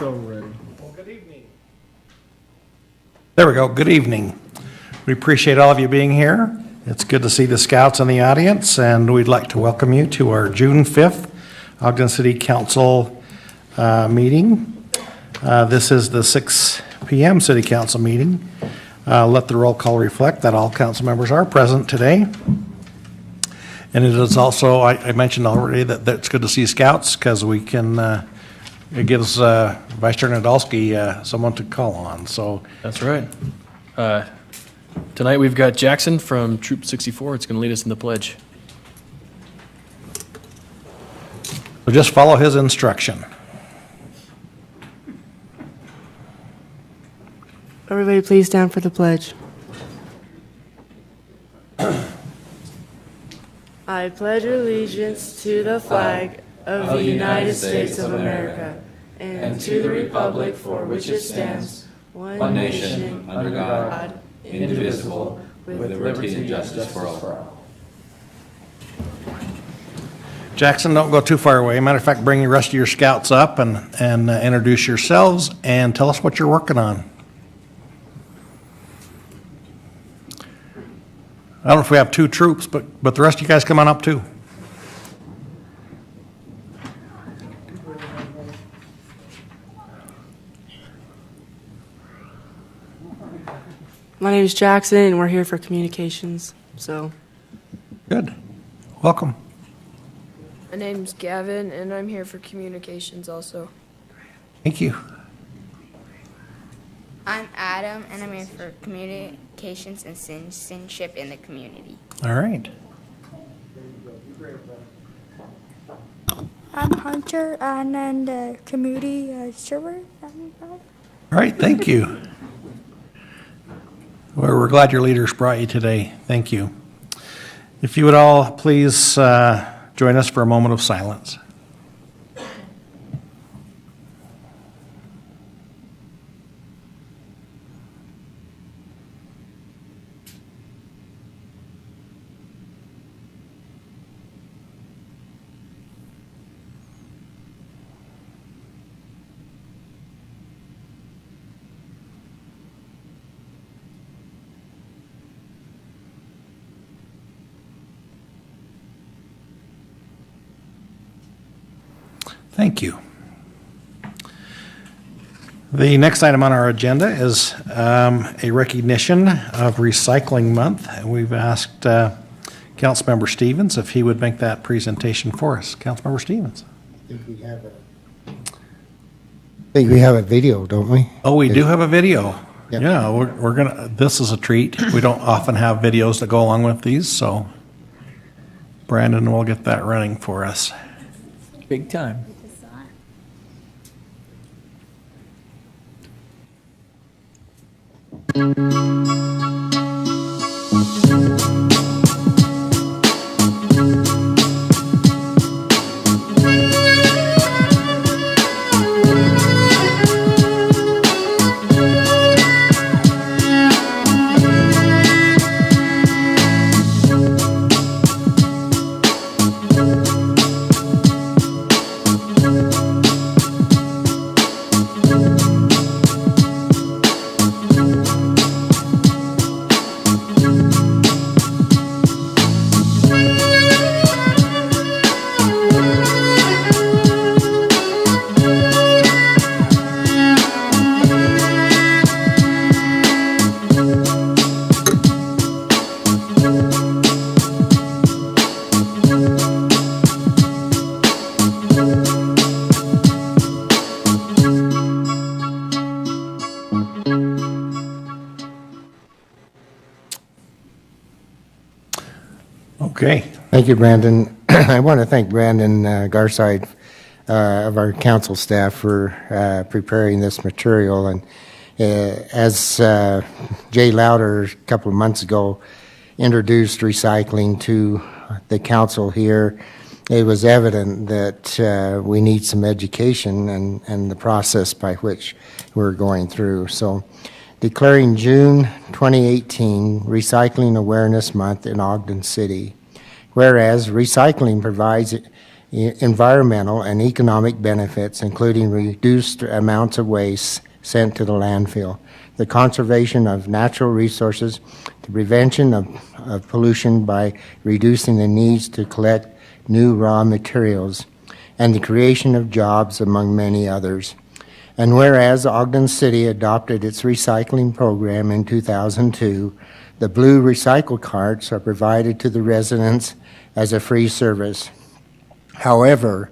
So ready. Well, good evening. There we go. Good evening. We appreciate all of you being here. It's good to see the scouts in the audience, and we'd like to welcome you to our June 5th Ogden City Council meeting. This is the 6 p.m. City Council meeting. Let the roll call reflect that all council members are present today. And it is also, I mentioned already that it's good to see scouts because we can, it gives Vice Chair Nadolski someone to call on. So That's right. Tonight we've got Jackson from Troop 64. It's going to lead us in the pledge. So just follow his instruction. Everybody please stand for the pledge. I pledge allegiance to the flag of the United States of America and to the republic for which it stands, one nation, under God, indivisible, with liberty and justice for all. Jackson, don't go too far away. Matter of fact, bring the rest of your scouts up and introduce yourselves and tell us what you're working on. I don't know if we have two troops, but the rest of you guys come on up too. My name is Jackson, and we're here for communications. Good. Welcome. My name's Gavin, and I'm here for communications also. Thank you. I'm Adam, and I'm here for communications and citizenship in the community. All right. I'm Hunter, and then the community server. All right, thank you. Well, we're glad your leaders brought you today. Thank you. If you would all please join us for a moment of silence. Thank you. The next item on our agenda is a recognition of Recycling Month. And we've asked Councilmember Stevens if he would make that presentation for us. Councilmember Stevens. I think we have a video, don't we? Oh, we do have a video. Yep. Yeah, we're gonna. This is a treat. We don't often have videos that go along with these, so Brandon will get that running for us. Big time. Okay. Thank you, Brandon. I want to thank Brandon Garside of our council staff for preparing this material. And as Jay Louder a couple of months ago introduced recycling to the council here, it was evident that we need some education and the process by which we're going through. So declaring June 2018 Recycling Awareness Month in Ogden City. Whereas recycling provides environmental and economic benefits, including reduced amounts of waste sent to the landfill, the conservation of natural resources, the prevention of pollution by reducing the needs to collect new raw materials, and the creation of jobs, among many others. And whereas Ogden City adopted its recycling program in 2002, the blue recycle carts are provided to the residents as a free service. However,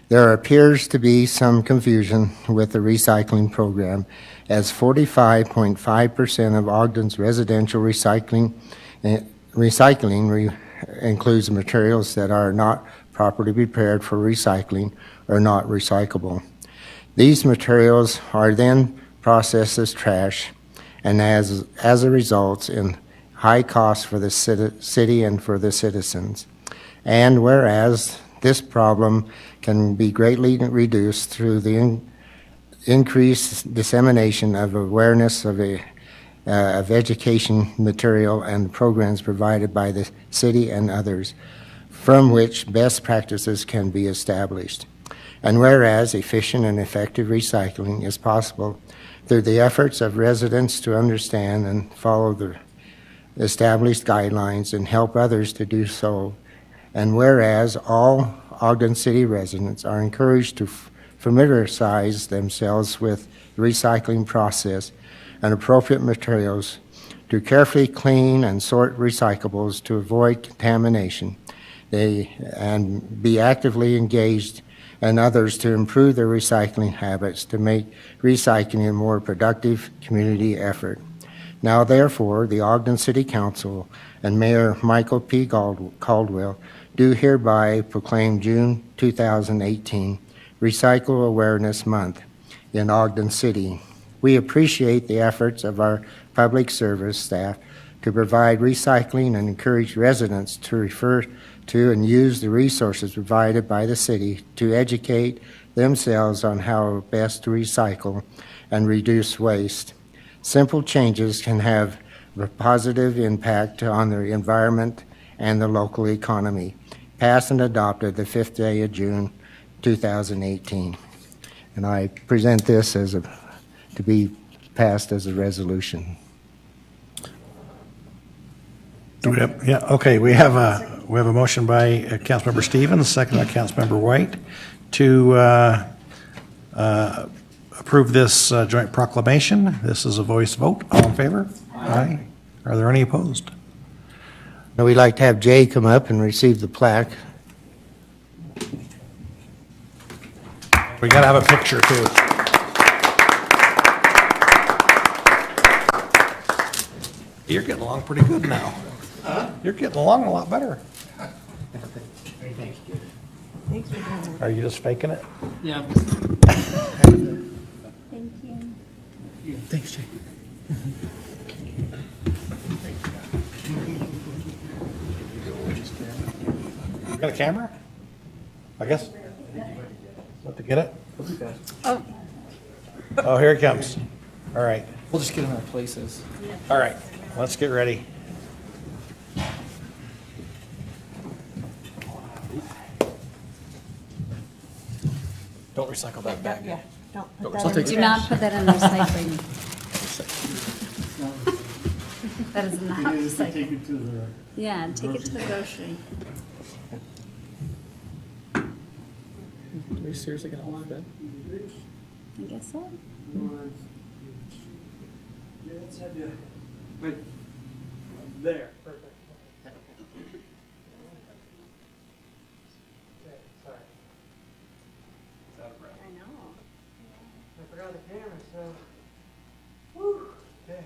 there appears to be some confusion with the recycling program, as 45.5% of Ogden's residential recycling includes materials that are not properly prepared for recycling or not recyclable. These materials are then processed as trash, and as a result in high costs for the city and for the citizens. And whereas this problem can be greatly reduced through the increased dissemination of awareness of education material and programs provided by the city and others, from which best practices can be established. And whereas efficient and effective recycling is possible through the efforts of residents to understand and follow the established guidelines and help others to do so, and whereas all Ogden City residents are encouraged to familiarize themselves with the recycling process and appropriate materials to carefully clean and sort recyclables to avoid contamination, and be actively engaged and others to improve their recycling habits to make recycling a more productive community effort. Now, therefore, the Ogden City Council and Mayor Michael P. Caldwell do hereby proclaim June 2018 Recycle Awareness Month in Ogden City. We appreciate the efforts of our public service staff to provide recycling and encourage residents to refer to and use the resources provided by the city to educate themselves on how best to recycle and reduce waste. Simple changes can have a positive impact on the environment and the local economy. Passed and adopted the 5th day of June 2018. And I present this to be passed as a resolution. Yeah, okay, we have a motion by Councilmember Stevens, second by Councilmember White, to approve this joint proclamation. This is a voice vote. All in favor? Aye. Are there any opposed? Now we'd like to have Jay come up and receive the plaque. We got to have a picture, too. You're getting along pretty good now. You're getting along a lot better. Are you just faking it? Yeah. Thank you. Thanks, Jay. You got a camera? I guess. Want to get it? Oh, here it comes. All right. We'll just get in our places. All right. Let's get ready. Don't recycle that bag. Yeah, don't put I'll that take in, it. do not put that in recycling. That is not recycling. Yeah, take it to the grocery. Are you seriously gonna hold that? I guess so. There. Perfect. I know. I forgot the camera, so. Whew. Okay.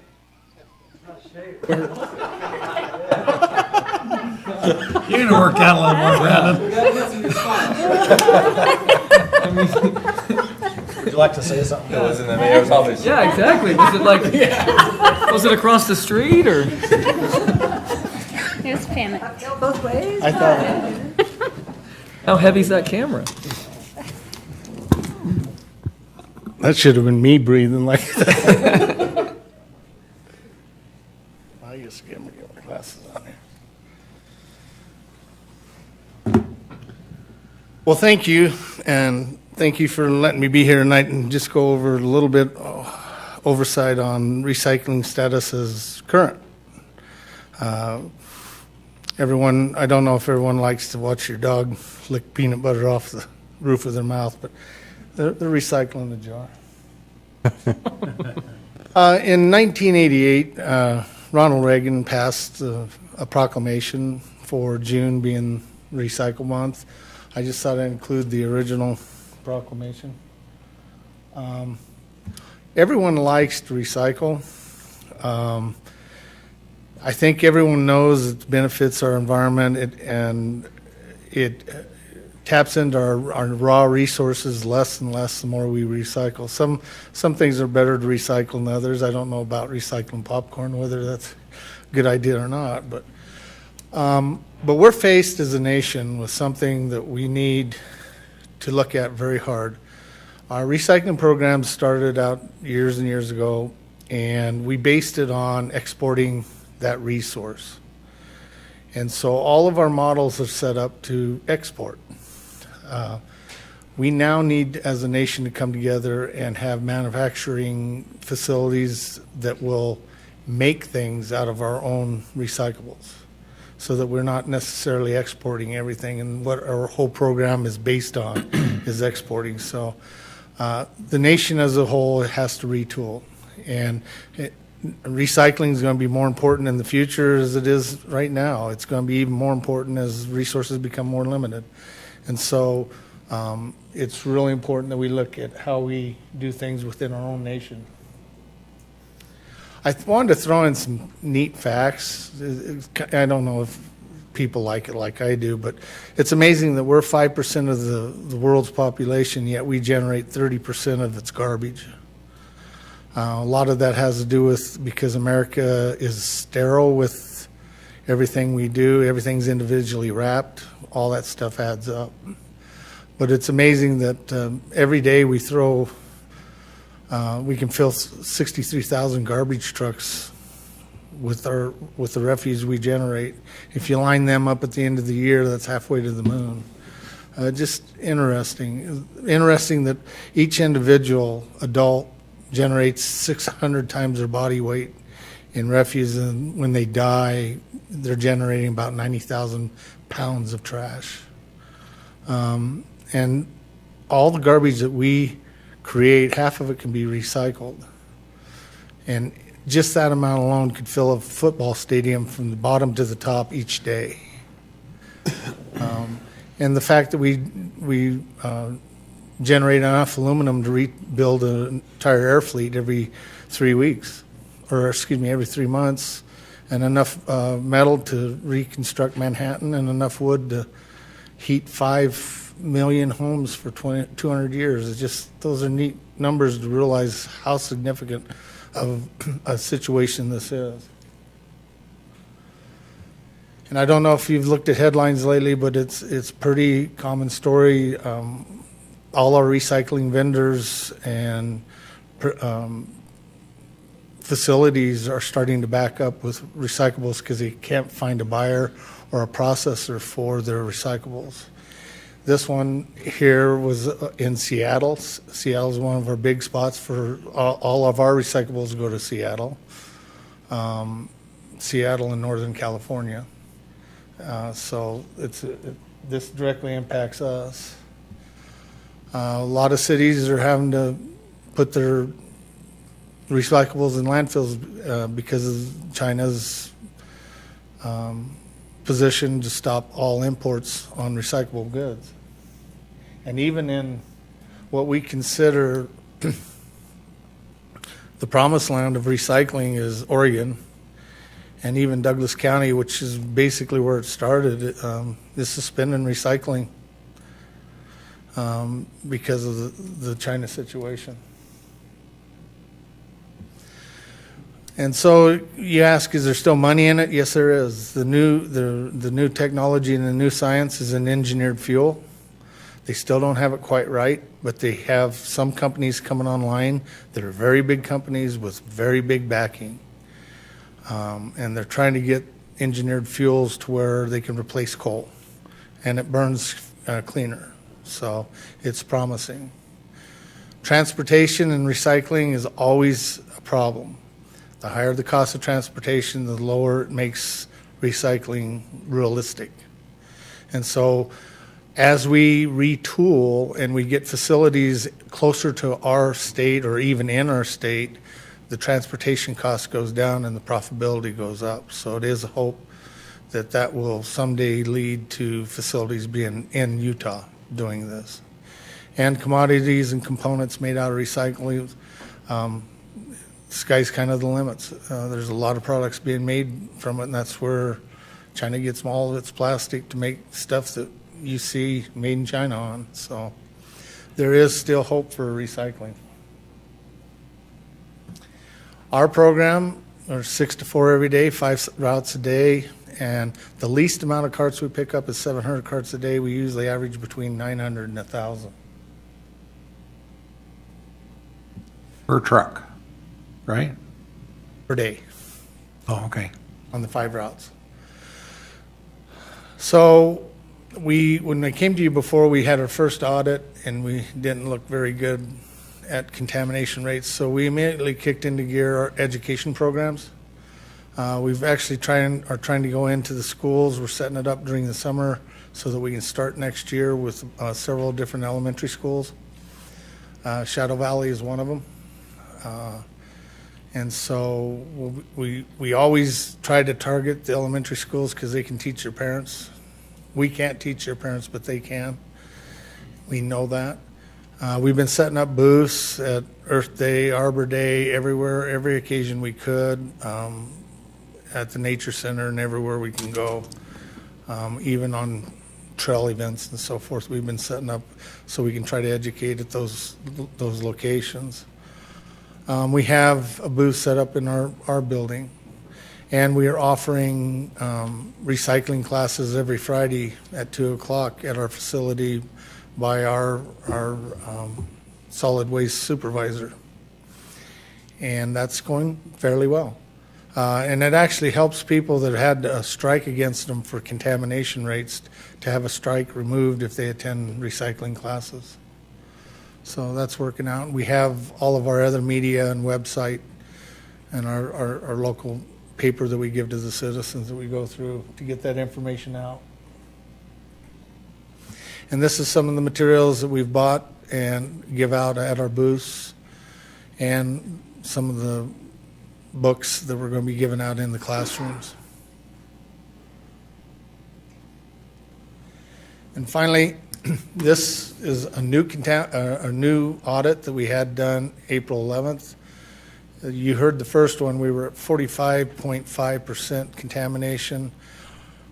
Not shaved. You need to work out a little more, Brandon. Would you like to say something? It was in the mayor's office. Yeah, exactly. Was it like, was it across the street or? Here's panic. Both ways? I thought, How heavy's that camera? That should have been me breathing like that. I just get my glasses on here. Well, thank you, and thank you for letting me be here tonight and just go over a little bit oversight on recycling status as current. Everyone, I don't know if everyone likes to watch your dog lick peanut butter off the roof of their mouth, but they're recycling the jar. In 1988, Ronald Reagan passed a proclamation for June being Recycle Month. I just thought I'd include the original proclamation. Everyone likes to recycle. I think everyone knows it benefits our environment and it taps into our raw resources less and less the more we recycle. Some things are better to recycle than others. I don't know about recycling popcorn, whether that's a good idea or not, but we're faced as a nation with something that we need to look at very hard. Our recycling program started out years and years ago, and we based it on exporting that resource. And so all of our models are set up to export. We now need, as a nation, to come together and have manufacturing facilities that will make things out of our own recyclables, so that we're not necessarily exporting everything. And what our whole program is based on is exporting. So the nation as a whole has to retool. And recycling is going to be more important in the future as it is right now. It's going to be even more important as resources become more limited. And so it's really important that we look at how we do things within our own nation. I wanted to throw in some neat facts. I don't know if people like it like I do, but it's amazing that we're 5% of the world's population, yet we generate 30% of its garbage. A lot of that has to do with because America is sterile with everything we do. Everything's individually wrapped. All that stuff adds up. But it's amazing that every day we throw, we can fill 63,000 garbage trucks with the refuse we generate. If you line them up at the end of the year, that's halfway to the moon. Just interesting. Interesting that each individual adult generates 600 times their body weight in refuse, and when they die, they're generating about 90,000 pounds of trash. And all the garbage that we create, half of it can be recycled. And just that amount alone could fill a football stadium from the bottom to the top each day. And the fact that we generate enough aluminum to rebuild an entire air fleet every 3 weeks, or excuse me, every 3 months, and enough metal to reconstruct Manhattan, and enough wood to heat 5 million homes for 200 years. It's just, those are neat numbers to realize how significant of a situation this is. And I don't know if you've looked at headlines lately, but it's pretty common story. All our recycling vendors and facilities are starting to back up with recyclables because they can't find a buyer or a processor for their recyclables. This one here was in Seattle. Seattle is one of our big spots for all of our recyclables go to Seattle. Seattle in Northern California. So this directly impacts us. A lot of cities are having to put their recyclables in landfills because of China's position to stop all imports on recyclable goods. And even in what we consider the promised land of recycling is Oregon, and even Douglas County, which is basically where it started, is suspending recycling because of the China situation. And so you ask, is there still money in it? Yes, there is. The new technology and the new science is in engineered fuel. They still don't have it quite right, but they have some companies coming online that are very big companies with very big backing. And they're trying to get engineered fuels to where they can replace coal, and it burns cleaner. So it's promising. Transportation and recycling is always a problem. The higher the cost of transportation, the lower it makes recycling realistic. And so as we retool and we get facilities closer to our state or even in our state, the transportation cost goes down and the profitability goes up. So it is a hope that that will someday lead to facilities being in Utah doing this. And commodities and components made out of recycling, sky's kind of the limits. There's a lot of products being made from it, and that's where China gets all of its plastic to make stuff that you see made in China on. So there is still hope for recycling. Our program are 6 to 4 every day, 5 routes a day, and the least amount of carts we pick up is 700 carts a day. We usually average between 900 and 1,000. Per truck, right? Per day Oh, okay. on the 5 routes. So when I came to you before, we had our first audit and we didn't look very good at contamination rates. So we immediately kicked into gear our education programs. We've actually are trying to go into the schools. We're setting it up during the summer so that we can start next year with several different elementary schools. Shadow Valley is one of them. And so we always try to target the elementary schools because they can teach their parents. We can't teach their parents, but they can. We know that. We've been setting up booths at Earth Day, Arbor Day, everywhere, every occasion we could, at the Nature Center and everywhere we can go, even on trail events and so forth. We've been setting up so we can try to educate at those locations. We have a booth set up in our building, and we are offering recycling classes every Friday at 2 o'clock at our facility by our solid waste supervisor. And that's going fairly well. And it actually helps people that had a strike against them for contamination rates to have a strike removed if they attend recycling classes. So that's working out. We have all of our other media and website and our local paper that we give to the citizens that we go through to get that information out. And this is some of the materials that we've bought and give out at our booths, and some of the books that we're going to be giving out in the classrooms. And finally, this is a new audit that we had done April 11th. You heard the first one, we were at 45.5% contamination.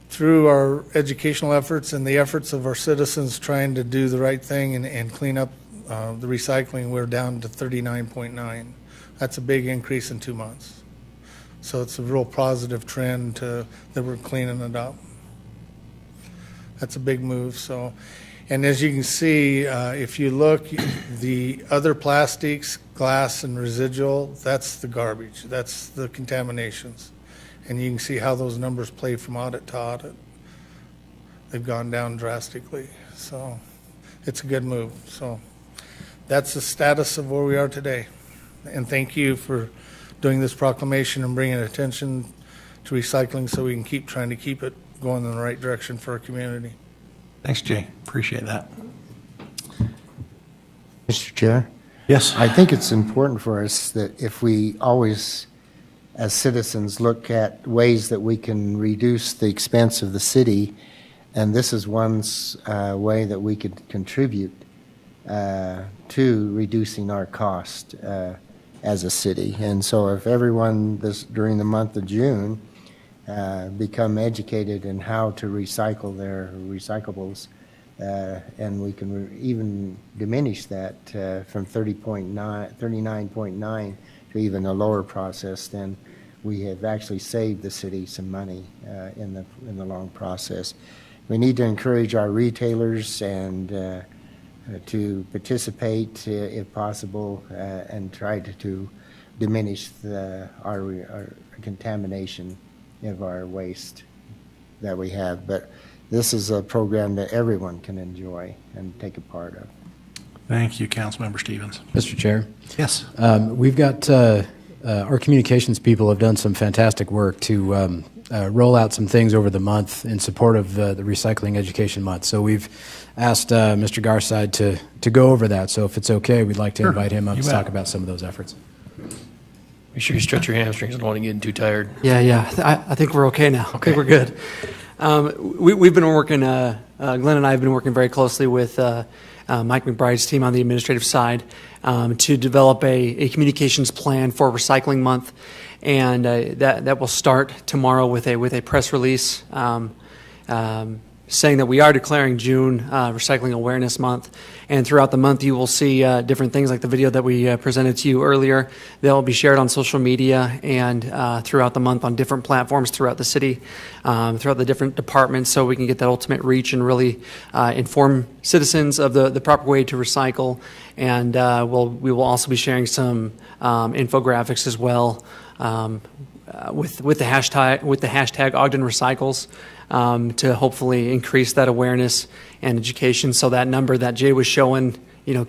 Through our educational efforts and the efforts of our citizens trying to do the right thing and clean up the recycling, we're down to 39.9. That's a big increase in 2 months. So it's a real positive trend that we're cleaning it up. That's a big move. So, and as you can see, if you look, the other plastics, glass, and residual, that's the garbage. That's the contaminations. And you can see how those numbers play from audit to audit. They've gone down drastically. So it's a good move. So that's the status of where we are today. And thank you for doing this proclamation and bringing attention to recycling so we can keep trying to keep it going in the right direction for our community. Thanks, Jay. Appreciate that. Mr. Chair? Yes. I think it's important for us that if we always, as citizens, look at ways that we can reduce the expense of the city, and this is one way that we could contribute to reducing our cost as a city. And so if everyone during the month of June become educated in how to recycle their recyclables, and we can even diminish that from 39.9 to even a lower process, then we have actually saved the city some money in the long process. We need to encourage our retailers and to participate if possible and try to diminish our contamination of our waste that we have. But this is a program that everyone can enjoy and take a part of. Thank you, Councilmember Stevens. Mr. Chair, Yes. we've got, our communications people have done some fantastic work to roll out some things over the month in support of the Recycling Education Month. So we've asked Mr. Garside to go over that. So if it's okay, we'd like to invite him up You to bet. talk about some of those efforts. Make sure you stretch your hamstrings. I don't want to get too tired. Yeah. I think we're okay now. I think we're good. We've been working, Glenn and I have been working very closely with Mike McBride's team on the administrative side to develop a communications plan for Recycling Month. And that will start tomorrow with a press release saying that we are declaring June Recycling Awareness Month. And throughout the month, you will see different things like the video that we presented to you earlier. They'll be shared on social media and throughout the month on different platforms throughout the city, throughout the different departments, so we can get that ultimate reach and really inform citizens of the proper way to recycle. And we will also be sharing some infographics as well with the hashtag Ogden Recycles. To hopefully increase that awareness and education, so that number that Jay was showing,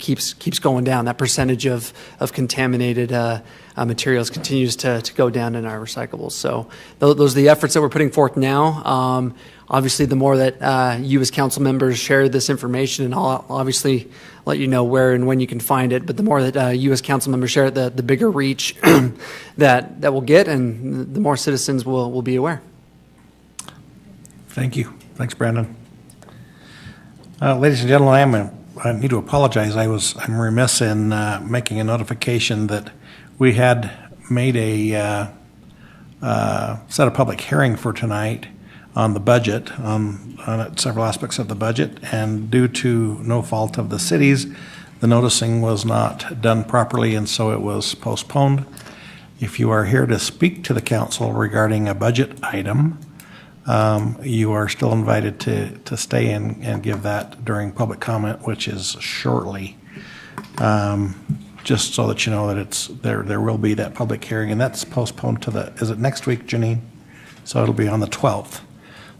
keeps going down. That percentage of contaminated materials continues to go down in our recyclables. So those are the efforts that we're putting forth now. Obviously, the more that you as council members share this information, and I'll obviously let you know where and when you can find it, but the more that you as council members share it, the bigger reach that we'll get, and the more citizens will be aware. Thank you. Thanks, Brandon. Ladies and gentlemen, I need to apologize. I'm remiss in making a notification that we had made a set a public hearing for tonight on the budget, on several aspects of the budget, and due to no fault of the city's, the noticing was not done properly, and so it was postponed. If you are here to speak to the council regarding a budget item, you are still invited to stay and give that during public comment, which is shortly. Just so that you know that there will be that public hearing, and that's postponed to is it next week, Janine? So it'll be on the 12th.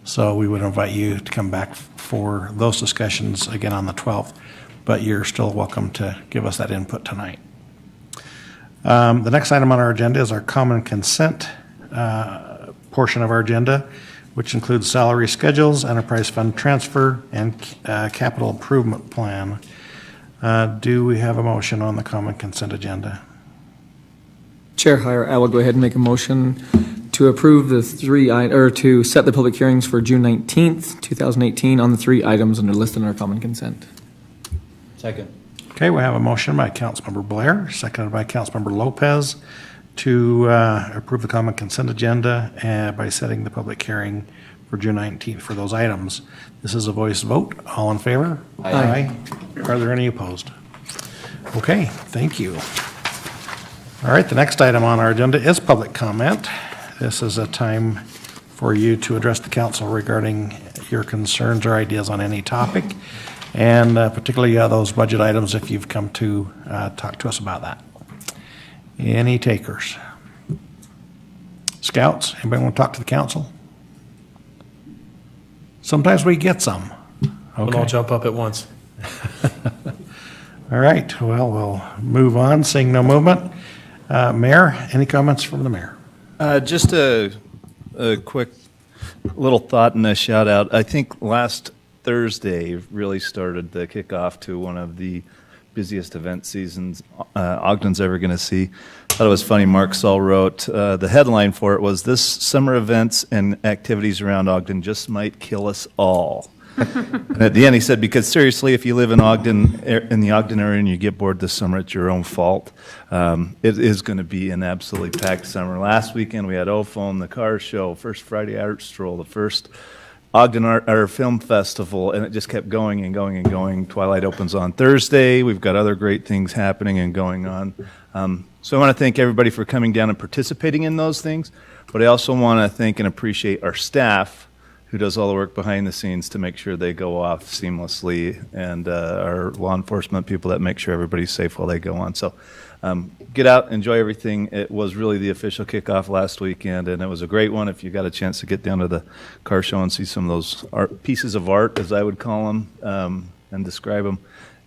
So we would invite you to come back for those discussions again on the 12th, but you're still welcome to give us that input tonight. The next item on our agenda is our common consent portion of our agenda, which includes salary schedules, enterprise fund transfer, and capital improvement plan. Do we have a motion on the common consent agenda? Chair, I will go ahead and make a motion to approve the to set the public hearings for June 19th, 2018 on the 3 items under listed under common consent. Second. Okay, we have a motion by Councilmember Blair, seconded by Councilmember Lopez, to approve the common consent agenda by setting the public hearing for June 19th for those items. This is a voice vote. All in favor? Aye. Are there any opposed? Okay, thank you. All right, the next item on our agenda is public comment. This is a time for you to address the council regarding your concerns or ideas on any topic, and particularly those budget items if you've come to talk to us about that. Any takers? Scouts, anybody want to talk to the council? Sometimes we get some. We'll all jump up at once. All right, well, we'll move on, seeing no movement. Mayor, any comments from the mayor? Just a quick little thought and a shout out. I think last Thursday really started the kickoff to one of the busiest event seasons Ogden's ever going to see. I thought it was funny. Mark Saul wrote the headline for it was "This summer events and activities around Ogden just might kill us all." And at the end he said, because seriously, if you live in Ogden, in the Ogden area, and you get bored this summer, it's your own fault. It is going to be an absolutely packed summer. Last weekend we had OFOM, the car show, first Friday art stroll, the first Ogden Art Film Festival, and it just kept going and going and going. Twilight opens on Thursday. We've got other great things happening and going on. So I want to thank everybody for coming down and participating in those things, but I also want to thank and appreciate our staff who does all the work behind the scenes to make sure they go off seamlessly, and our law enforcement people that make sure everybody's safe while they go on. So Get out, enjoy everything. It was really the official kickoff last weekend, and it was a great one. If you got a chance to get down to the car show and see some of those pieces of art, as I would call them, and describe them,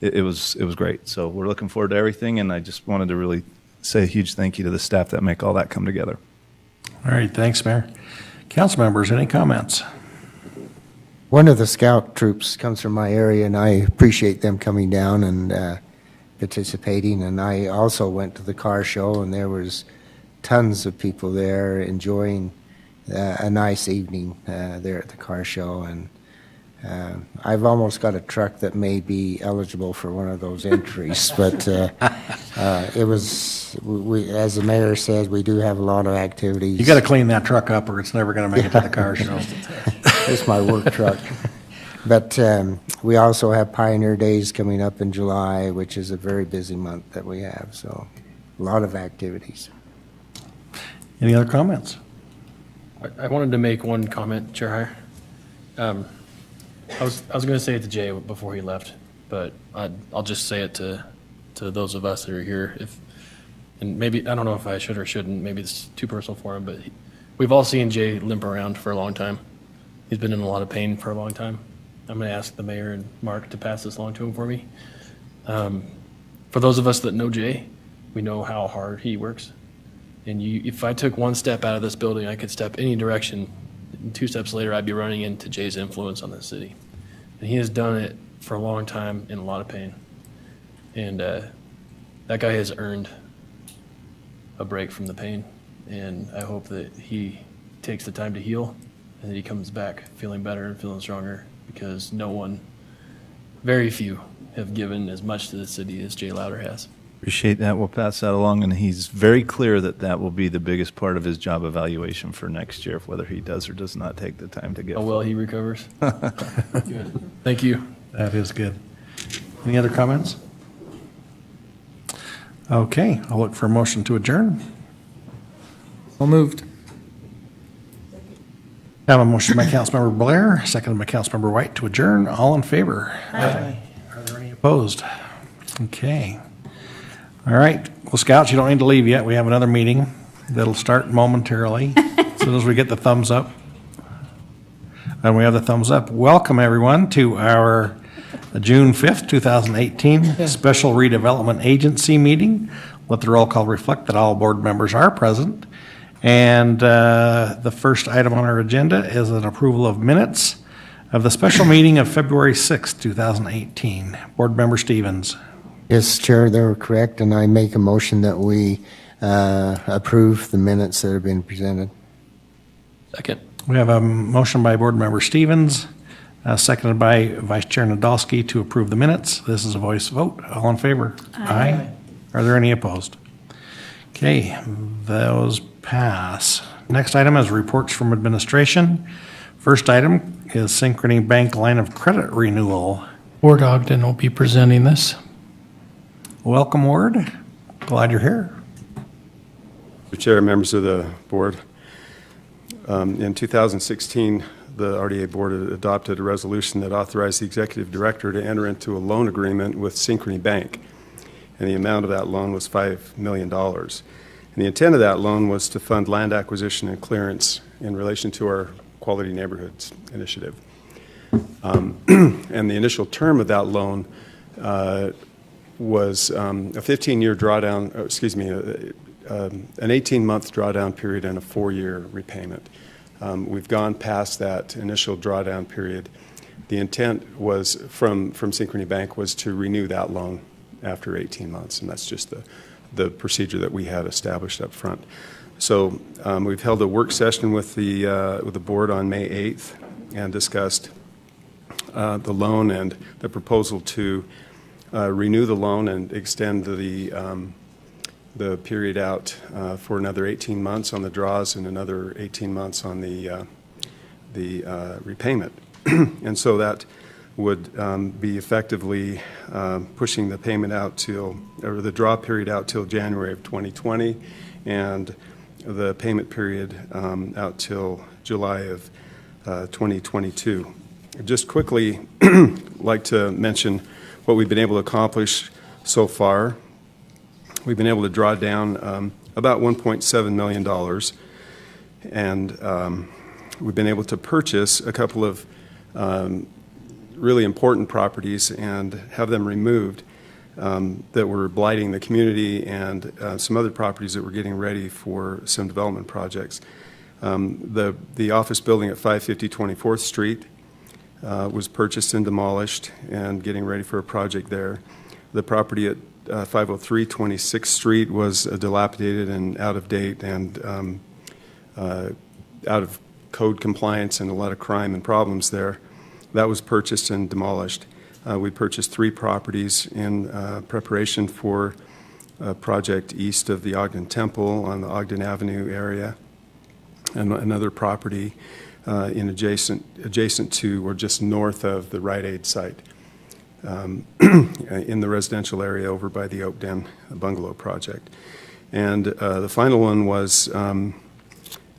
it was great. So we're looking forward to everything, and I just wanted to really say a huge thank you to the staff that make all that come together. All right, thanks, Mayor. Council members, any comments? One of the scout troops comes from my area, and I appreciate them coming down and participating. And I also went to the car show, and there was tons of people there enjoying a nice evening there at the car show. And I've almost got a truck that may be eligible for one of those entries, but it was, as the mayor says, we do have a lot of activities. You got to clean that truck up or it's never going to make it to the car show. It's my work truck. But we also have Pioneer Days coming up in July, which is a very busy month that we have, so a lot of activities. Any other comments? I wanted to make one comment, Chair Heyer. I was going to say it to Jay before he left, but I'll just say it to those of us that are here. And maybe, I don't know if I should or shouldn't, maybe it's too personal for him, but we've all seen Jay limp around for a long time. He's been in a lot of pain for a long time. I'm going to ask the mayor and Mark to pass this along to him for me. For those of us that know Jay, we know how hard he works. And if I took one step out of this building, I could step any direction. And 2 steps later, I'd be running into Jay's influence on this city. And he has done it for a long time in a lot of pain. And that guy has earned a break from the pain. And I hope that he takes the time to heal and that he comes back feeling better and feeling stronger, because very few have given as much to the city as Jay Louder has. Appreciate that. We'll pass that along, and he's very clear that will be the biggest part of his job evaluation for next year, whether he does or does not take the time to get. How well he recovers. Good. Thank you. That is good. Any other comments? Okay, I'll look for a motion to adjourn. So moved. I have a motion by Councilmember Blair, seconded by Councilmember White to adjourn. All in favor? Aye. Are there any opposed? Okay. All right. Well, Scouts, you don't need to leave yet. We have another meeting that'll start momentarily as soon as we get the thumbs up. And we have the thumbs up. Welcome, everyone, to our June 5th, 2018 Special Redevelopment Agency meeting. Let the roll call reflect that all board members are present. And the first item on our agenda is an approval of minutes of the special meeting of February 6th, 2018. Board Member Stevens. Yes, Chair, they were correct, and I make a motion that we approve the minutes that have been presented. Second. We have a motion by Board Member Stevens, seconded by Vice Chair Nadolski to approve the minutes. This is a voice vote. All in favor? Aye. Are there any opposed? Okay, those pass. Next item is reports from administration. First item is Synchrony Bank line of credit renewal. Ward Ogden will be presenting this. Welcome, Ward. Glad you're here. Mr. Chair, members of the board, in 2016, the RDA board adopted a resolution that authorized the executive director to enter into a loan agreement with Synchrony Bank, and the amount of that loan was $5 million. And the intent of that loan was to fund land acquisition and clearance in relation to our Quality Neighborhoods initiative. And the initial term of that loan was a 15-year drawdown, an 18-month drawdown period and a 4-year repayment. We've gone past that initial drawdown period. The intent was from Synchrony Bank was to renew that loan after 18 months, and that's just the procedure that we had established up front. So we've held a work session with the board on May 8th and discussed the loan and the proposal to renew the loan and extend the period out for another 18 months on the draws and another 18 months on the repayment. And so that would be effectively pushing the payment out or the draw period out till January of 2020, and the payment period out till July of 2022. Just quickly, like to mention what we've been able to accomplish so far. we've been able to draw down about $1.7 million, and we've been able to purchase a couple of really important properties and have them removed that were blighting the community, and some other properties that were getting ready for some development projects. The office building at 550 24th Street was purchased and demolished and getting ready for a project there. The property at 503 26th Street was dilapidated and out of date and out of code compliance, and a lot of crime and problems there. That was purchased and demolished. We purchased 3 properties in preparation for a project east of the Ogden Temple on the Ogden Avenue area, and another property adjacent to or just north of the Rite Aid site in the residential area over by the Ogden bungalow project. And the final one was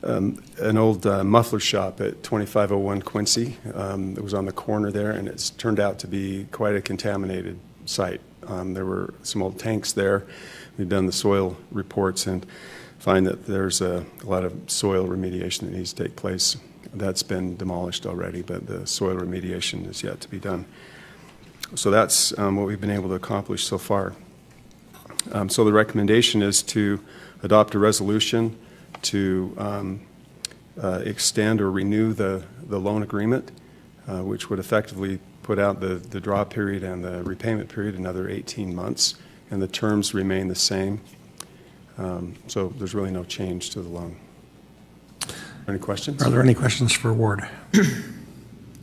an old muffler shop at 2501 Quincy. It was on the corner there, and it's turned out to be quite a contaminated site. There were some old tanks there. We've done the soil reports and find that there's a lot of soil remediation that needs to take place. That's been demolished already, but the soil remediation is yet to be done. So that's what we've been able to accomplish so far. So the recommendation is to adopt a resolution to extend or renew the loan agreement, which would effectively put out the draw period and the repayment period another 18 months, and the terms remain the same. So there's really no change to the loan. Any questions? Are there any questions for Ward?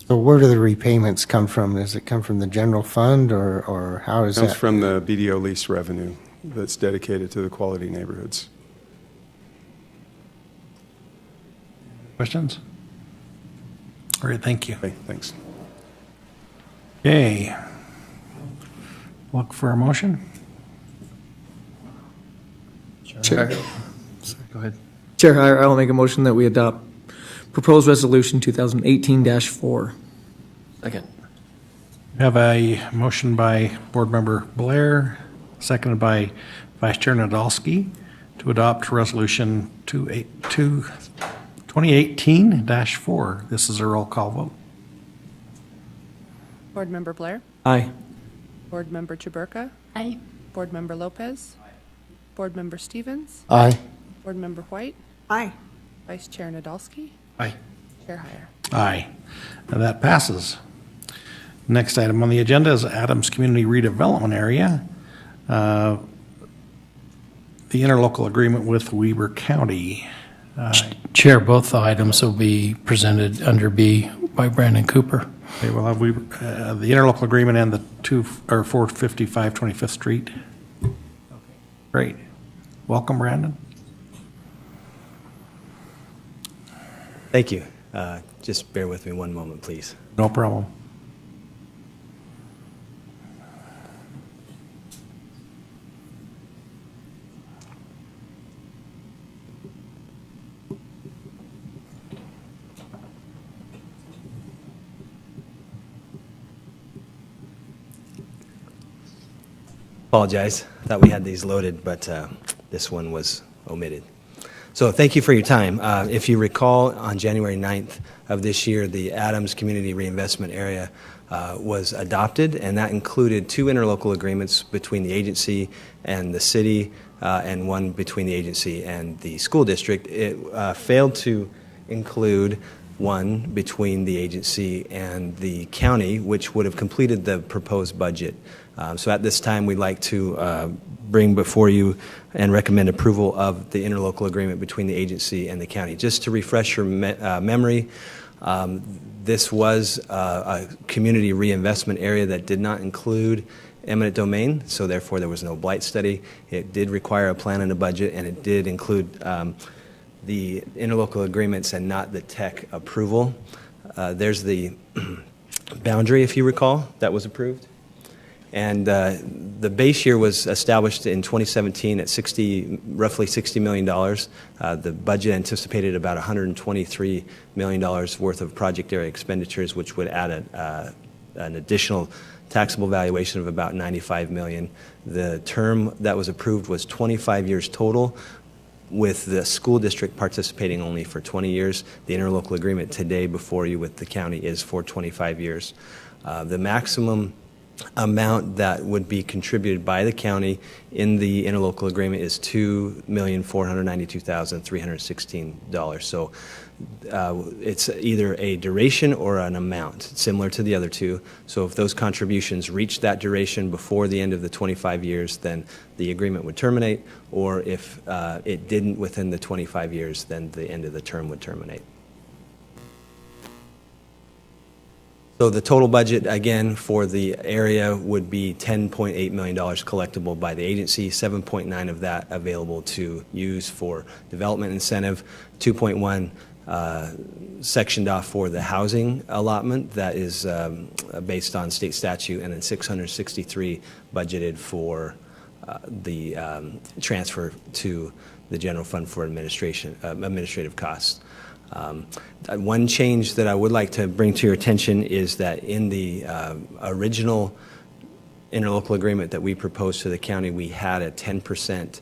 So where do the repayments come from? Does it come from the general fund, or how is It comes that? from the BDO lease revenue that's dedicated to the quality neighborhoods. Questions? All right, thank you. Okay, thanks. Okay. Look for a motion. Chair. Go ahead. Chair, I will make a motion that we adopt proposed resolution 2018-4. Second. We have a motion by Board Member Blair, seconded by Vice Chair Nadolski, to adopt Resolution 2018-4. This is a roll call vote. Board Member Blair? Aye. Board Member Chaburka? Aye. Board Member Lopez? Board Member Stevens? Aye. Board Member White? Aye. Vice Chair Nadolski? Aye. Chair Heyer. Aye. Now that passes. Next item on the agenda is Adams Community Redevelopment Area, the interlocal agreement with Weber County. Chair, both items will be presented under B by Brandon Cooper. Okay, we'll have the interlocal agreement and the 455 25th Street. Great. Welcome, Brandon. Thank you. Just bear with me one moment, please. No problem. Apologize. Thought we had these loaded, but this one was omitted. So thank you for your time. If you recall, on January 9th of this year, the Adams Community Reinvestment Area was adopted, and that included 2 interlocal agreements between the agency and the city, and one between the agency and the school district. It failed to include one between the agency and the county, which would have completed the proposed budget. So at this time, we'd like to bring before you and recommend approval of the interlocal agreement between the agency and the county. Just to refresh your memory, this was a community reinvestment area that did not include eminent domain, so therefore there was no blight study. It did require a plan and a budget, and it did include the interlocal agreements and not the tech approval. There's the boundary, if you recall, that was approved. And the base year was established in 2017 at roughly $60 million. The budget anticipated about $123 million worth of project area expenditures, which would add an additional taxable valuation of about $95 million. The term that was approved was 25 years total, with the school district participating only for 20 years. The interlocal agreement today before you with the county is for 25 years. The maximum amount that would be contributed by the county in the interlocal agreement is $2,492,316. So it's either a duration or an amount, similar to the other two. So if those contributions reach that duration before the end of the 25 years, then the agreement would terminate, or if it didn't within the 25 years, then the end of the term would terminate. So the total budget, again, for the area would be $10.8 million collectible by the agency, 7.9 of that available to use for development incentive, 2.1 sectioned off for the housing allotment that is based on state statute, and then 663 budgeted for the transfer to the general fund for administrative costs. One change that I would like to bring to your attention is that in the original interlocal agreement that we proposed to the county, we had a 10%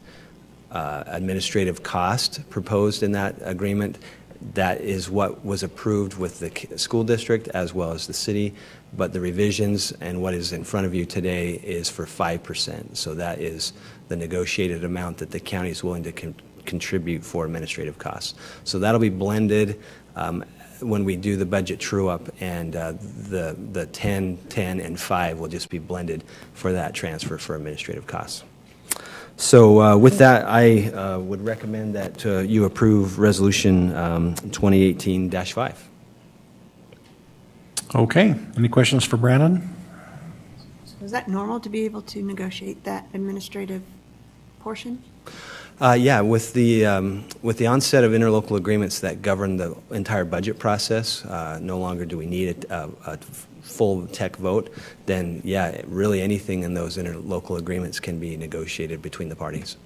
administrative cost proposed in that agreement. That is what was approved with the school district as well as the city, but the revisions and what is in front of you today is for 5%. So that is the negotiated amount that the county is willing to contribute for administrative costs. So that'll be blended when we do the budget true-up, and the 10, 10, and 5 will just be blended for that transfer for administrative costs. So with that, I would recommend that you approve Resolution 2018-5. Okay. Any questions for Brandon? Is that normal to be able to negotiate that administrative portion? Yeah, with the onset of interlocal agreements that govern the entire budget process, no longer do we need a full tech vote, then yeah, really anything in those interlocal agreements can be negotiated between the parties.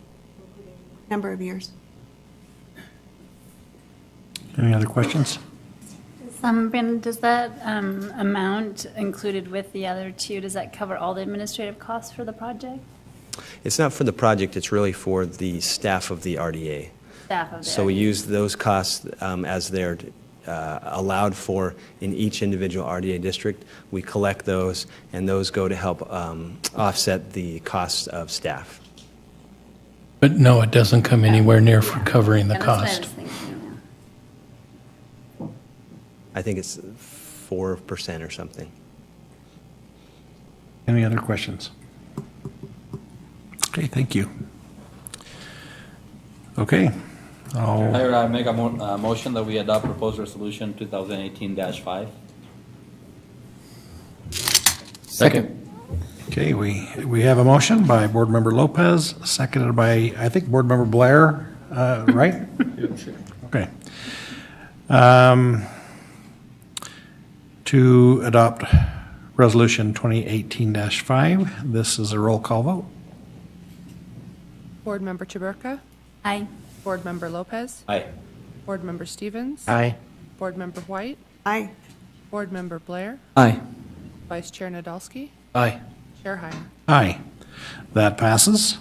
Number of years. Any other questions? Brandon, does that amount included with the other two, does that cover all the administrative costs for the project? It's not for the project, it's really for the staff of the RDA. Staff of the So we RDA. use those costs as they're allowed for in each individual RDA district. We collect those, and those go to help offset the costs of staff. But no, it doesn't come anywhere near for covering the Yeah, that's what I cost. was thinking, yeah. I think it's 4% or something. Any other questions? Okay, thank you. Okay. I make a motion that we adopt proposed resolution 2018-5. Second. Okay, we have a motion by Board Member Lopez, seconded by, I think, Board Member Blair, right? Yeah, sure. Okay. To adopt Resolution 2018-5, this is a roll call vote. Board Member Chaburka? Aye. Board Member Lopez? Aye. Board Member Stevens? Aye. Board Member White? Aye. Board Member Blair? Aye. Vice Chair Nadolski? Aye. Chair Heyer. Aye. That passes.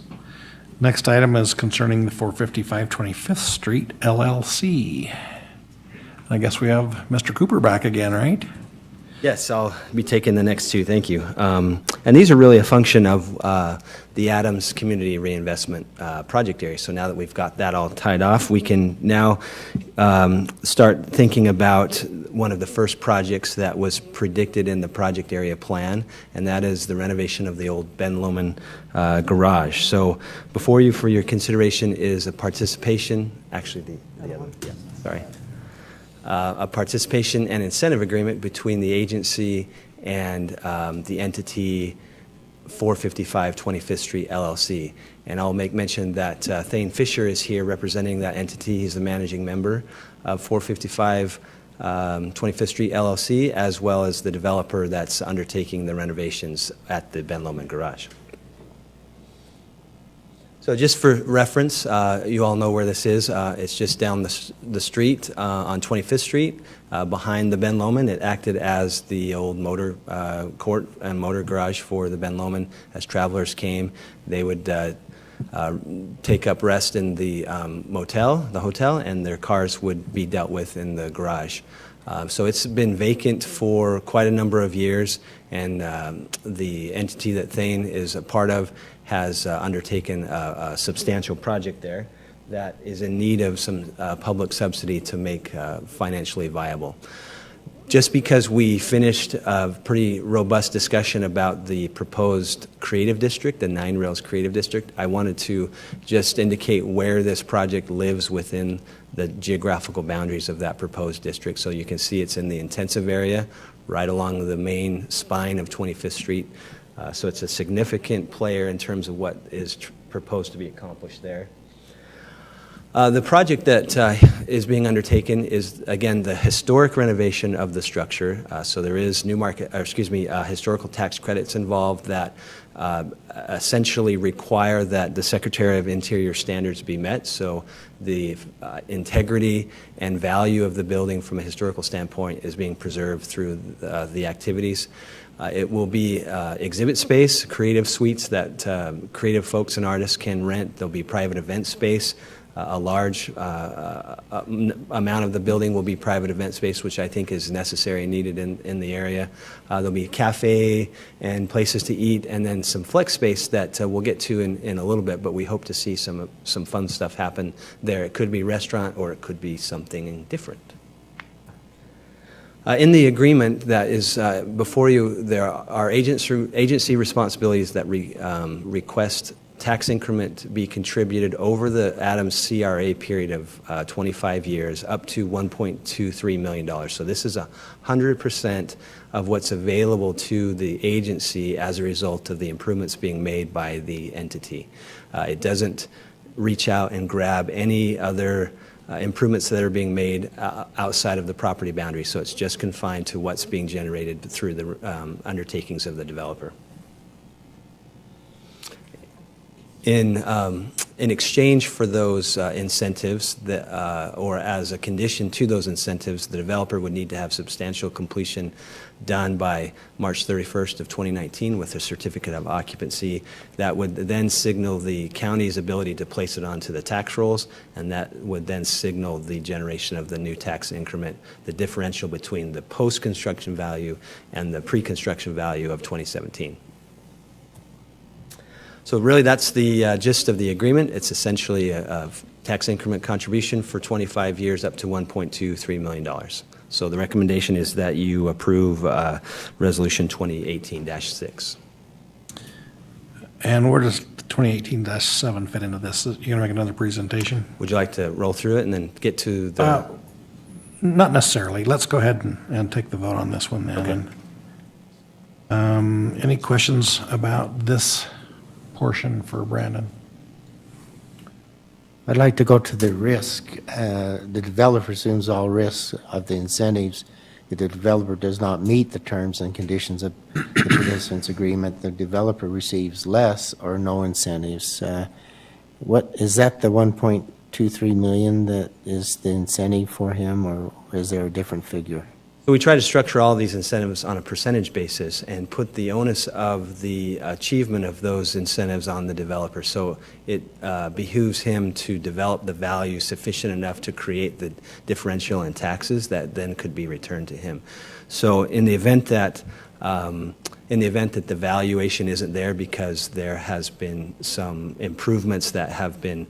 Next item is concerning the 455 25th Street LLC. I guess we have Mr. Cooper back again, right? Yes, I'll be taking the next two, thank you. And these are really a function of the Adams Community Reinvestment Project area. So now that we've got that all tied off, we can now start thinking about one of the first projects that was predicted in the project area plan, and that is the renovation of the old Ben Lomond garage. So before you for your consideration is a participation, actually the other, yeah, sorry. A participation and incentive agreement between the agency and the entity 455 25th Street LLC. And I'll make mention that Thane Fisher is here representing that entity. He's the managing member of 455 25th Street LLC, as well as the developer that's undertaking the renovations at the Ben Lomond garage. So just for reference, you all know where this is. It's just down the street on 25th Street behind the Ben Lomond. It acted as the old motor court and motor garage for the Ben Lomond. As travelers came, they would take up rest in the hotel, and their cars would be dealt with in the garage. So it's been vacant for quite a number of years, and the entity that Thane is a part of has undertaken a substantial project there that is in need of some public subsidy to make financially viable. Just because we finished a pretty robust discussion about the proposed creative district, the Nine Rails Creative District, I wanted to just indicate where this project lives within the geographical boundaries of that proposed district. So you can see it's in the intensive area, right along the main spine of 25th Street. So it's a significant player in terms of what is proposed to be accomplished there. The project that is being undertaken is, again, the historic renovation of the structure. So there is historical tax credits involved that essentially require that the Secretary of Interior standards be met. So the integrity and value of the building from a historical standpoint is being preserved through the activities. It will be exhibit space, creative suites that creative folks and artists can rent. There'll be private event space. A large amount of the building will be private event space, which I think is necessary and needed in the area. There'll be a cafe and places to eat, and then some flex space that we'll get to in a little bit, but we hope to see some fun stuff happen there. It could be restaurant or it could be something different. In the agreement that is before you, there are agency responsibilities that request tax increment be contributed over the Adams CRA period of 25 years up to $1.23 million. So this is 100% of what's available to the agency as a result of the improvements being made by the entity. It doesn't reach out and grab any other improvements that are being made outside of the property boundary. So it's just confined to what's being generated through the undertakings of the developer. In exchange for those incentives, or as a condition to those incentives, the developer would need to have substantial completion done by March 31st of 2019 with a certificate of occupancy that would then signal the county's ability to place it onto the tax rolls, and that would then signal the generation of the new tax increment, the differential between the post-construction value and the pre-construction value of 2017. So really that's the gist of the agreement. It's essentially a tax increment contribution for 25 years up to $1.23 million. So the recommendation is that you approve Resolution 2018-6. And where does 2018-7 fit into this? You're going to make another presentation? Would you like to roll through it and then get to the... Not necessarily. Let's go ahead and take the vote on this one then. Okay. Any questions about this portion for Brandon? I'd like to go to the risk. The developer assumes all risks of the incentives. If the developer does not meet the terms and conditions of the participants' agreement, the developer receives less or no incentives. What is that, the 1.23 million that is the incentive for him, or is there a different figure? So we try to structure all of these incentives on a percentage basis and put the onus of the achievement of those incentives on the developer. So it behooves him to develop the value sufficient enough to create the differential in taxes that then could be returned to him. So in the event that the valuation isn't there because there has been some improvements that have been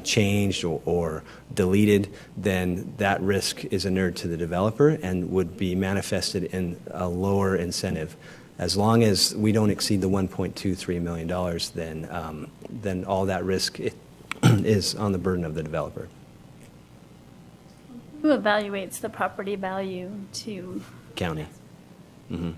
changed or deleted, then that risk is inured to the developer and would be manifested in a lower incentive. As long as we don't exceed the $1.23 million, then all that risk is on the burden of the developer. Who evaluates the property value to? County. Mm-hmm.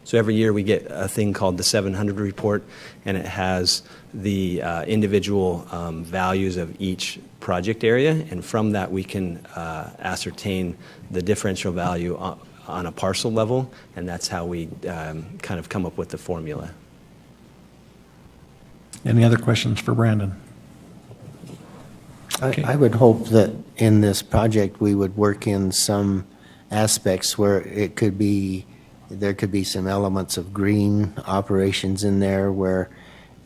So every year we get a thing called the 700 report, and it has the individual values of each project area, and from that we can ascertain the differential value on a parcel level, and that's how we kind of come up with the formula. Any other questions for Brandon? Okay. I would hope that in this project, we would work in some aspects where there could be some elements of green operations in there where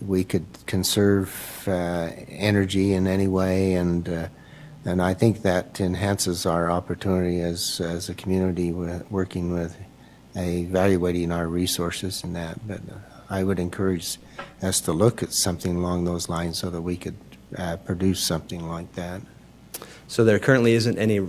we could conserve energy in any way, and I think that enhances our opportunity as a community working with evaluating our resources and that. But I would encourage us to look at something along those lines so that we could produce something like that. So there currently isn't any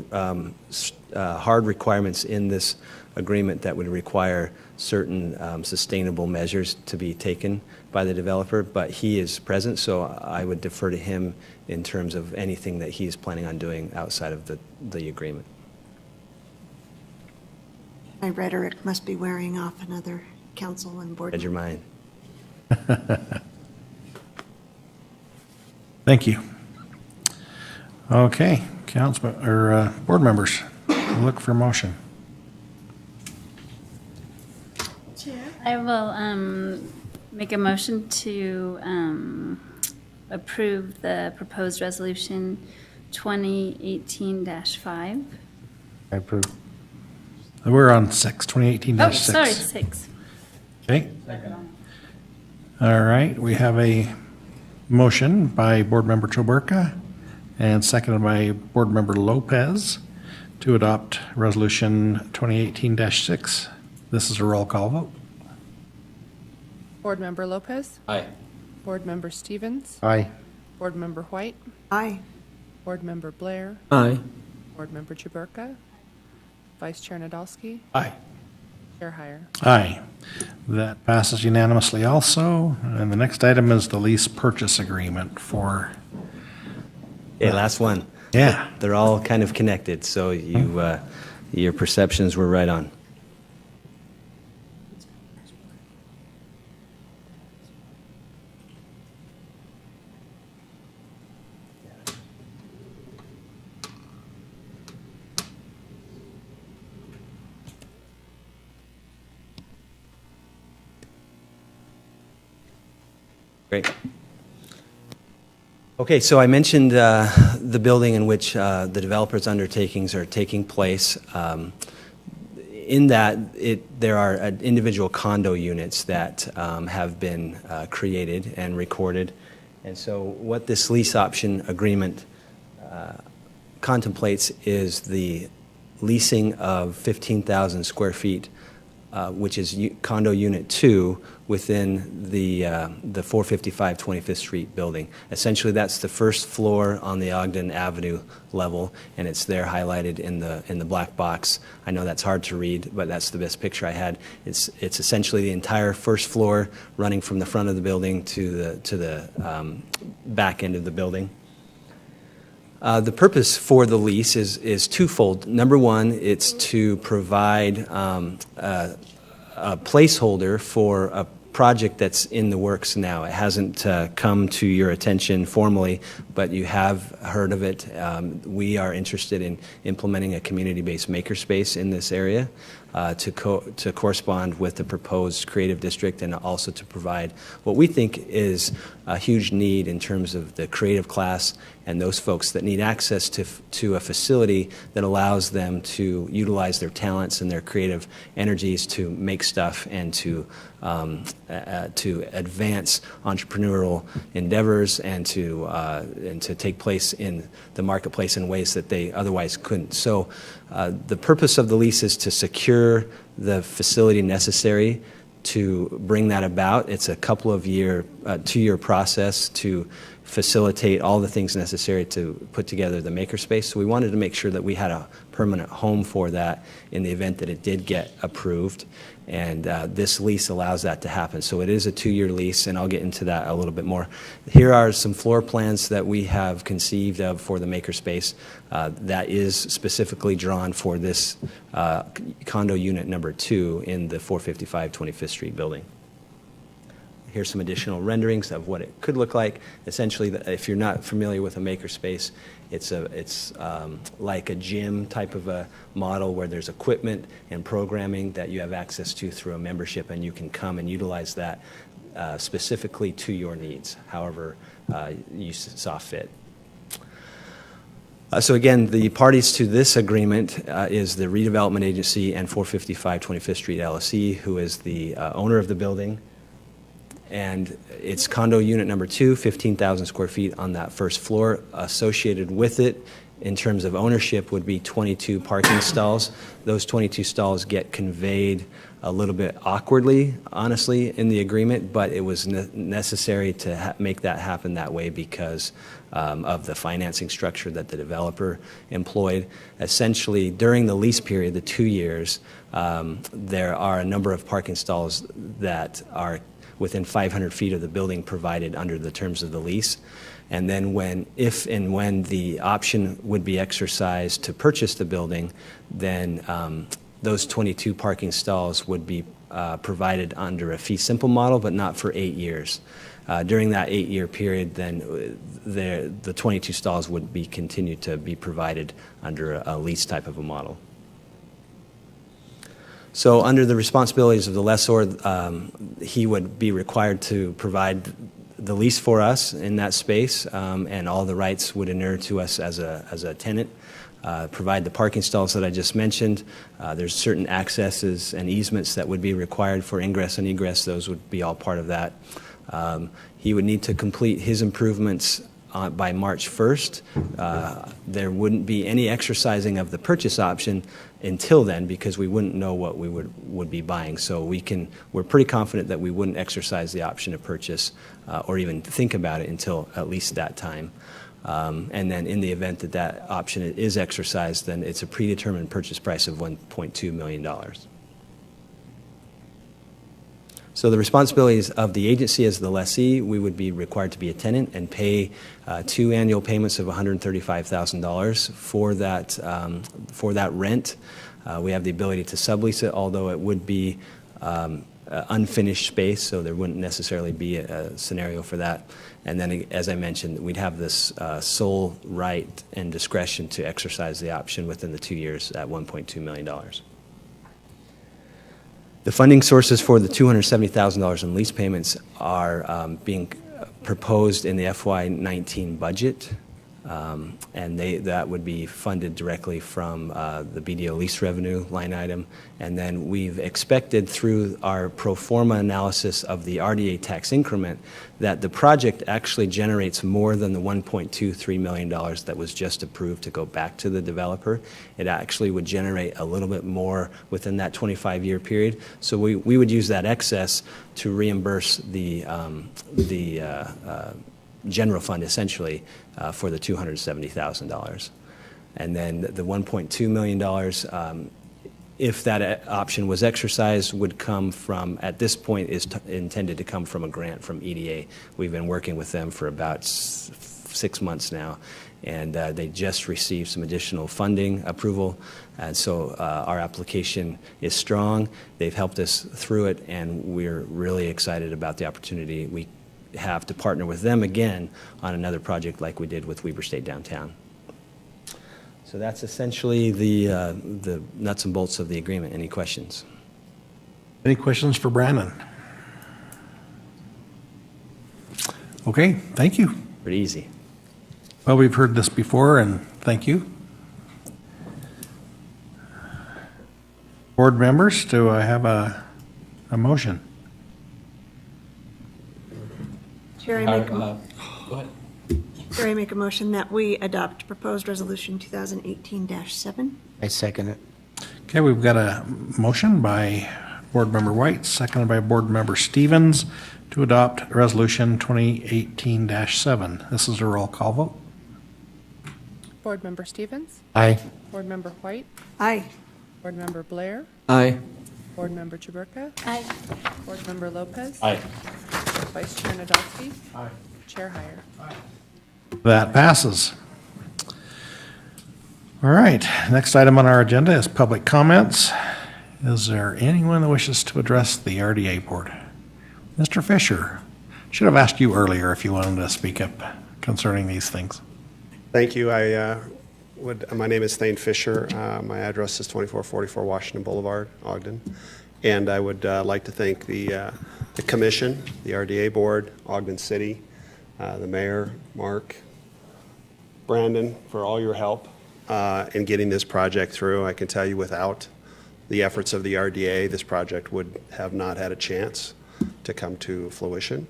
hard requirements in this agreement that would require certain sustainable measures to be taken by the developer, but he is present, so I would defer to him in terms of anything that he's planning on doing outside of the agreement. My rhetoric must be wearing off another council and board. Read your mind. Thank you. Okay, board members, look for motion. I will make a motion to approve the proposed resolution 2018-5. I approve. We're on 2018-6. Oh, sorry, 6. Okay. All right, we have a motion by Board Member Choburka and seconded by Board Member Lopez to adopt Resolution 2018-6. This is a roll call vote. Board Member Lopez? Aye. Board Member Stevens? Aye. Board Member White? Aye. Board Member Blair? Aye. Board Member Chaburka? Vice Chair Nadolski? Aye. Chair Heyer. Aye. That passes unanimously also. And the next item is the lease purchase agreement for... Okay, last one. Yeah. They're all kind of connected, so your perceptions were right on. Great. Okay, so I mentioned the building in which the developer's undertakings are taking place. In that, there are individual condo units that have been created and recorded. And so what this lease option agreement contemplates is the leasing of 15,000 square feet, which is condo unit 2 within the 455 25th Street building. Essentially, that's the first floor on the Ogden Avenue level, and it's there highlighted in the black box. I know that's hard to read, but that's the best picture I had. It's essentially the entire first floor running from the front of the building to the back end of the building. The purpose for the lease is twofold. Number one, it's to provide a placeholder for a project that's in the works now. It hasn't come to your attention formally, but you have heard of it. We are interested in implementing a community-based makerspace in this area to correspond with the proposed creative district, and also to provide what we think is a huge need in terms of the creative class and those folks that need access to a facility that allows them to utilize their talents and their creative energies to make stuff and to advance entrepreneurial endeavors and to take place in the marketplace in ways that they otherwise couldn't. So the purpose of the lease is to secure the facility necessary to bring that about. It's a couple of two-year process to facilitate all the things necessary to put together the makerspace. So we wanted to make sure that we had a permanent home for that in the event that it did get approved. And this lease allows that to happen. So it is a 2-year lease, and I'll get into that a little bit more. Here are some floor plans that we have conceived of for the makerspace that is specifically drawn for this condo unit number 2 in the 455 25th Street building. Here's some additional renderings of what it could look like. Essentially, if you're not familiar with a makerspace, it's like a gym type of a model where there's equipment and programming that you have access to through a membership, and you can come and utilize that specifically to your needs, however you saw fit. So again, the parties to this agreement is the Redevelopment Agency and 455 25th Street LLC, who is the owner of the building. And it's condo unit number 2, 15,000 square feet on that first floor. Associated with it, in terms of ownership, would be 22 parking stalls. Those 22 stalls get conveyed a little bit awkwardly, honestly, in the agreement, but it was necessary to make that happen that way because of the financing structure that the developer employed. Essentially, during the lease period, the 2 years, there are a number of parking stalls that are within 500 feet of the building provided under the terms of the lease. And then if and when the option would be exercised to purchase the building, then those 22 parking stalls would be provided under a fee simple model, but not for 8 years. During that 8-year period, then the 22 stalls would be continued to be provided under a lease type of a model. So under the responsibilities of the lessor, he would be required to provide the lease for us in that space, and all the rights would inure to us as a tenant. Provide the parking stalls that I just mentioned. There's certain accesses and easements that would be required for ingress and egress. Those would be all part of that. He would need to complete his improvements by March 1st. There wouldn't be any exercising of the purchase option until then because we wouldn't know what we would be buying. So we're pretty confident that we wouldn't exercise the option of purchase or even think about it until at least that time. And then in the event that that option is exercised, then it's a predetermined purchase price of $1.2 million. So the responsibilities of the agency as the lessee, we would be required to be a tenant and pay 2 annual payments of $135,000 for that rent. We have the ability to sublease it, although it would be unfinished space, so there wouldn't necessarily be a scenario for that. And then, as I mentioned, we'd have this sole right and discretion to exercise the option within the 2 years at $1.2 million. The funding sources for the $270,000 in lease payments are being proposed in the FY19 budget, and that would be funded directly from the BDO lease revenue line item. And then we've expected through our pro forma analysis of the RDA tax increment that the project actually generates more than the $1.23 million that was just approved to go back to the developer. It actually would generate a little bit more within that 25-year period. So we would use that excess to reimburse the general fund essentially for the $270,000. And then the $1.2 million, if that option was exercised, would come from, at this point, is intended to come from a grant from EDA. We've been working with them for about 6 months now, and they just received some additional funding approval. And so our application is strong. They've helped us through it, and we're really excited about the opportunity we have to partner with them again on another project like we did with Weber State Downtown. So that's essentially the nuts and bolts of the agreement. Any questions? Any questions for Brandon? Okay, thank you. Pretty easy. Well, we've heard this before, and thank you. Board members, do I have a motion? Chair, I make Go ahead. Chair, I make a motion that we adopt proposed resolution 2018-7. I second it. Okay, we've got a motion by Board Member White, seconded by Board Member Stevens to adopt Resolution 2018-7. This is a roll call vote. Board Member Stevens? Aye. Board Member White? Aye. Board Member Blair? Aye. Board Member Jaburka? Aye. Board Member Lopez? Aye. Vice Chair Nadolski? Aye. Chair Heyer? That passes. All right, next item on our agenda is public comments. Is there anyone that wishes to address the RDA board? Mr. Fisher, should have asked you earlier if you wanted to speak up concerning these things. Thank you. My name is Thane Fisher. My address is 2444 Washington Boulevard, Ogden. And I would like to thank the the commission, the RDA board, Ogden City, the mayor, Mark, Brandon, for all your help in getting this project through. I can tell you without the efforts of the RDA, this project would have not had a chance to come to fruition.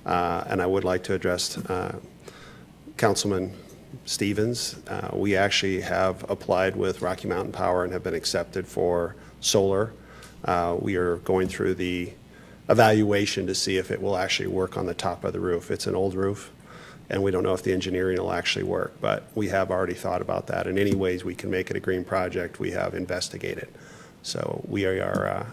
And I would like to address Councilman Stevens. We actually have applied with Rocky Mountain Power and have been accepted for solar. We are going through the evaluation to see if it will actually work on the top of the roof. It's an old roof, and we don't know if the engineering will actually work, but we have already thought about that. In any ways we can make it a green project, we have investigated. So we are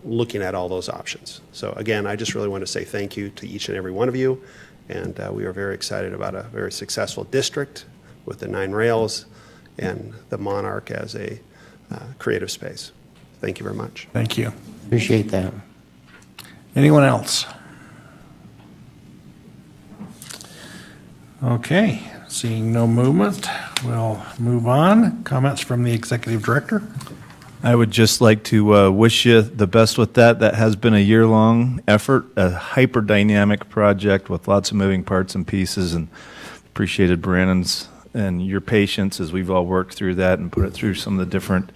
looking at all those options. So again, I just really want to say thank you to each and every one of you, and we are very excited about a very successful district with the 9 rails and the Monarch as a creative space. Thank you very much. Thank you. Appreciate that. Anyone else? Okay, seeing no movement, we'll move on. Comments from the executive director? I would just like to wish you the best with that. That has been a year-long effort, a hyper-dynamic project with lots of moving parts and pieces, and appreciated Brandon's and your patience as we've all worked through that and put it through some of the different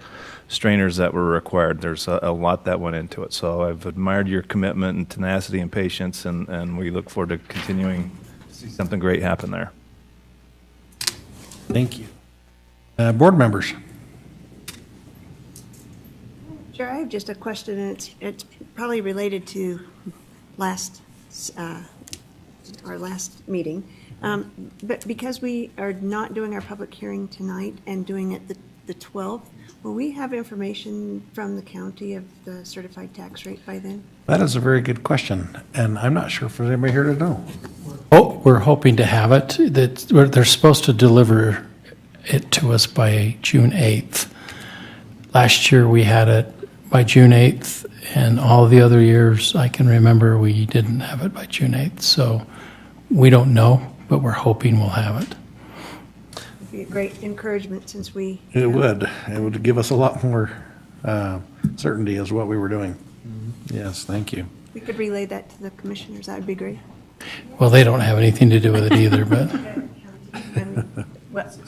strainers that were required. There's a lot that went into it. So I've admired your commitment and tenacity and patience, and we look forward to continuing to see something great happen there. Thank you. Board members? Sure, I have just a question, and it's probably related to our last meeting. But because we are not doing our public hearing tonight and doing it the 12th, will we have information from the county of the certified tax rate by then? That is a very good question, and I'm not sure if there's anybody here to know. Oh, we're hoping to have it. They're supposed to deliver it to us by June 8th. Last year we had it by June 8th, and all the other years I can remember we didn't have it by June 8th. So we don't know, but we're hoping we'll have it. It'd be a great encouragement since we... It would. It would give us a lot more certainty as what we were doing. Yes, thank you. We could relay that to the commissioners. That would be great. Well, they don't have anything to do with it either, but What?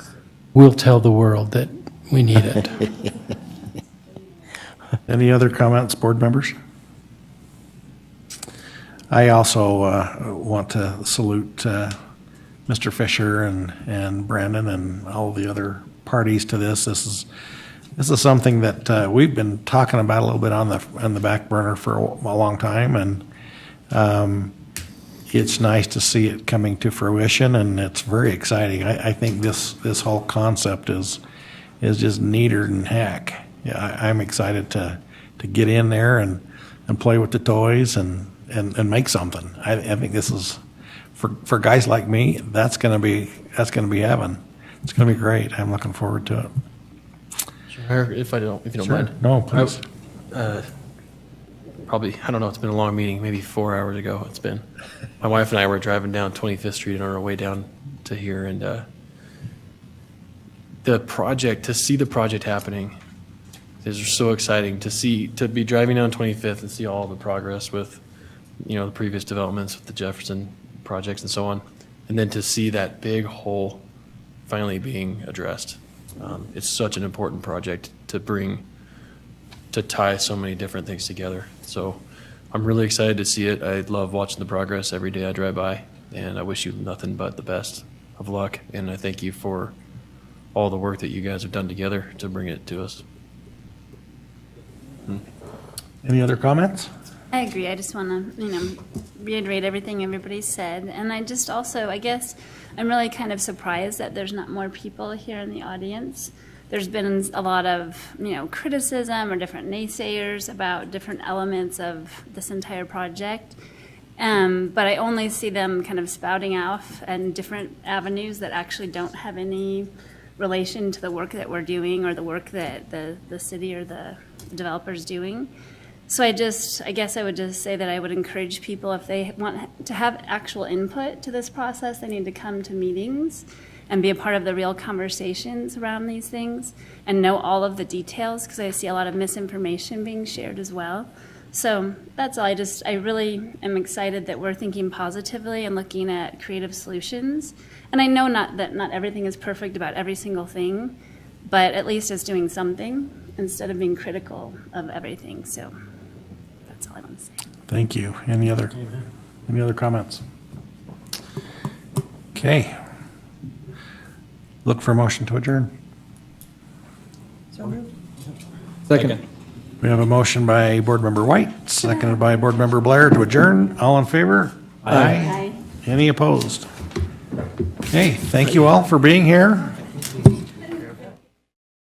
we'll tell the world that we need it. Any other comments, board members? I also want to salute Mr. Fisher and Brandon and all the other parties to this. This is something that we've been talking about a little bit on the back burner for a long time, and it's nice to see it coming to fruition, and it's very exciting. I think this whole concept is just neater than heck. Yeah, I'm excited to get in there and play with the toys and make something. I think this is for guys like me. That's gonna be heaven. It's gonna be great. I'm looking forward to it. Sure, if you don't Sure. mind. No, please. Probably, I don't know, it's been a long meeting, maybe 4 hours ago it's been. My wife and I were driving down 25th Street on our way down to here, and to see the project happening is so exciting to be driving down 25th and see all the progress with, the previous developments with the Jefferson projects and so on, and then to see that big hole finally being addressed. It's such an important project to tie so many different things together. So I'm really excited to see it. I love watching the progress every day I drive by, and I wish you nothing but the best of luck, and I thank you for all the work that you guys have done together to bring it to us. Any other comments? I agree. I just want to, reiterate everything everybody said. And I just also, I guess, I'm really kind of surprised that there's not more people here in the audience. There's been a lot of, criticism or different naysayers about different elements of this entire project. But I only see them kind of spouting off in different avenues that actually don't have any relation to the work that we're doing or the work that the city or the developer's doing. So I guess I would just say that I would encourage people, if they want to have actual input to this process, they need to come to meetings and be a part of the real conversations around these things and know all of the details, because I see a lot of misinformation being shared as well. So that's all. I really am excited that we're thinking positively and looking at creative solutions. And I know that not everything is perfect about every single thing, but at least it's doing something instead of being critical of everything. So that's all I want to say. Thank you. Any other comments? Okay. Look for a motion to adjourn. Second. We have a motion by Board Member White, seconded by Board Member Blair to adjourn. All in favor? Aye. Any opposed? Okay, thank you all for being here.